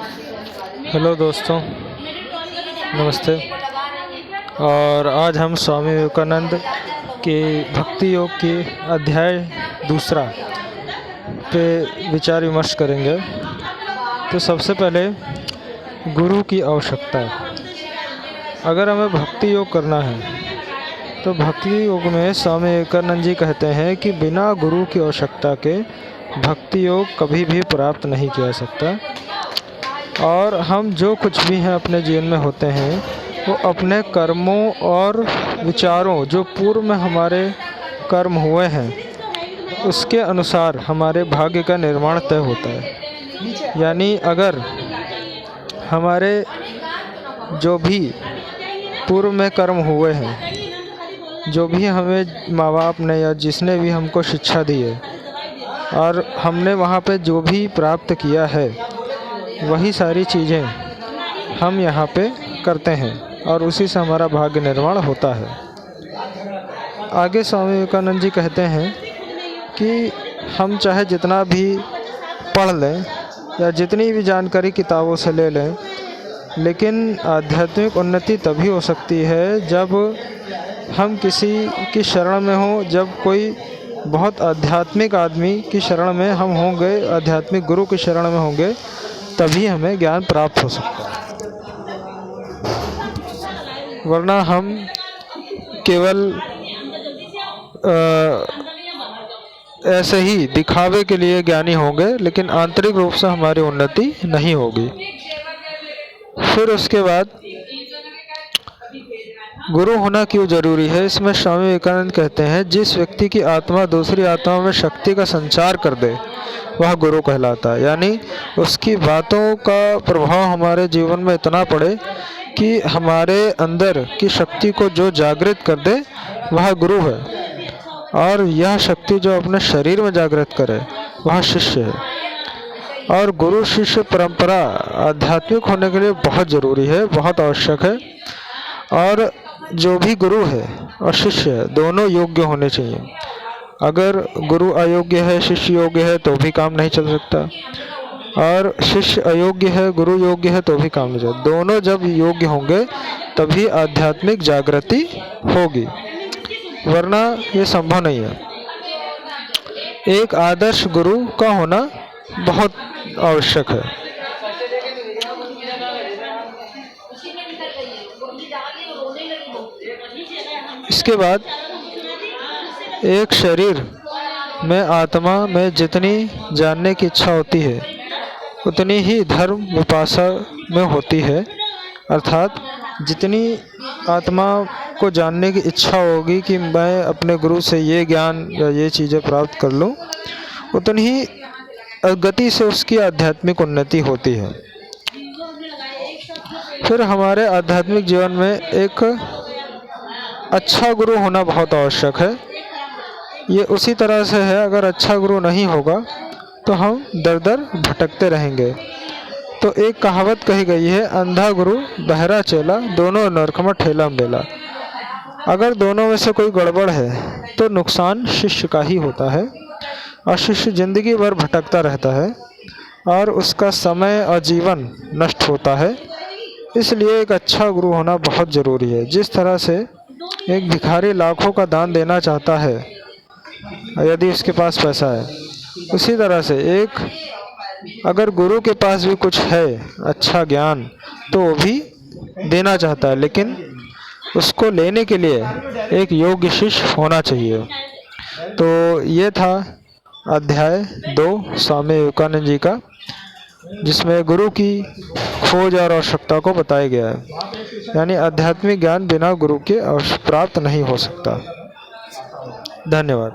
Hello दोस्तों, नमस्ते। और आज हम स्वामी विवेकानंद के भक्ति योग की अध्याय दूसरा पे विचार विमर्श करेंगे। तो सबसे पहले गुरु की आवश्यकता। अगर हमें भक्ति योग करना है तो भक्ति योग में स्वामी विवेकानंद जी कहते हैं कि बिना गुरु की आवश्यकता के भक्ति योग कभी भी प्राप्त नहीं किया जा सकता। और हम जो कुछ भी हैं अपने जीवन में होते हैं वो अपने कर्मों और विचारों, जो पूर्व में हमारे कर्म हुए हैं उसके अनुसार हमारे भाग्य का निर्माण तय होता है। यानी अगर हमारे जो भी पूर्व में कर्म हुए हैं, जो भी हमें माँ बाप ने या जिसने भी हमको शिक्षा दी है और हमने वहाँ पे जो भी प्राप्त किया है, वही सारी चीज़ें हम यहाँ पे करते हैं और उसी से हमारा भाग्य निर्माण होता है। आगे स्वामी विवेकानंद जी कहते हैं कि हम चाहे जितना भी पढ़ लें या जितनी भी जानकारी किताबों से ले लें, लेकिन आध्यात्मिक उन्नति तभी हो सकती है जब हम किसी की शरण में हों, जब कोई बहुत आध्यात्मिक आदमी की शरण में हम होंगे, आध्यात्मिक गुरु की शरण में होंगे, तभी हमें ज्ञान प्राप्त हो सकता है। वरना हम केवल ऐसे ही दिखावे के लिए ज्ञानी होंगे, लेकिन आंतरिक रूप से हमारी उन्नति नहीं होगी। फिर उसके बाद गुरु होना क्यों जरूरी है, इसमें स्वामी विवेकानंद कहते हैं जिस व्यक्ति की आत्मा दूसरी आत्मा में शक्ति का संचार कर दे वह गुरु कहलाता है। यानी उसकी बातों का प्रभाव हमारे जीवन में इतना पड़े कि हमारे अंदर की शक्ति को जो जागृत कर दे वह गुरु है। और यह शक्ति जो अपने शरीर में जागृत करे वह शिष्य है। और गुरु शिष्य परंपरा आध्यात्मिक होने के लिए बहुत ज़रूरी है, बहुत आवश्यक है। और जो भी गुरु है और शिष्य है दोनों योग्य होने चाहिए। अगर गुरु अयोग्य है, शिष्य योग्य है तो भी काम नहीं चल सकता, और शिष्य अयोग्य है, गुरु योग्य है तो भी काम नहीं चलता। दोनों जब योग्य होंगे तभी आध्यात्मिक जागृति होगी, वरना ये संभव नहीं है। एक आदर्श गुरु का होना बहुत आवश्यक है। इसके बाद एक शरीर में आत्मा में जितनी जानने की इच्छा होती है उतनी ही धर्म विपाशा में होती है। अर्थात जितनी आत्मा को जानने की इच्छा होगी कि मैं अपने गुरु से ये ज्ञान या ये चीज़ें प्राप्त कर लूँ, उतनी ही गति से उसकी आध्यात्मिक उन्नति होती है। फिर हमारे आध्यात्मिक जीवन में एक अच्छा गुरु होना बहुत आवश्यक है। ये उसी तरह से है, अगर अच्छा गुरु नहीं होगा तो हम दर दर भटकते रहेंगे। तो एक कहावत कही गई है, अंधा गुरु बहरा चेला दोनों नरक में ठेला मेला। अगर दोनों में से कोई गड़बड़ है तो नुकसान शिष्य का ही होता है और शिष्य जिंदगी भर भटकता रहता है और उसका समय और जीवन नष्ट होता है। इसलिए एक अच्छा गुरु होना बहुत ज़रूरी है। जिस तरह से एक भिखारी लाखों का दान देना चाहता है यदि उसके पास पैसा है, उसी तरह से एक अगर गुरु के पास भी कुछ है अच्छा ज्ञान तो वो भी देना चाहता है, लेकिन उसको लेने के लिए एक योग्य शिष्य होना चाहिए। तो ये था अध्याय 2 स्वामी विवेकानंद जी का, जिसमें गुरु की खोज और आवश्यकता को बताया गया है। यानी आध्यात्मिक ज्ञान बिना गुरु के प्राप्त नहीं हो सकता। धन्यवाद।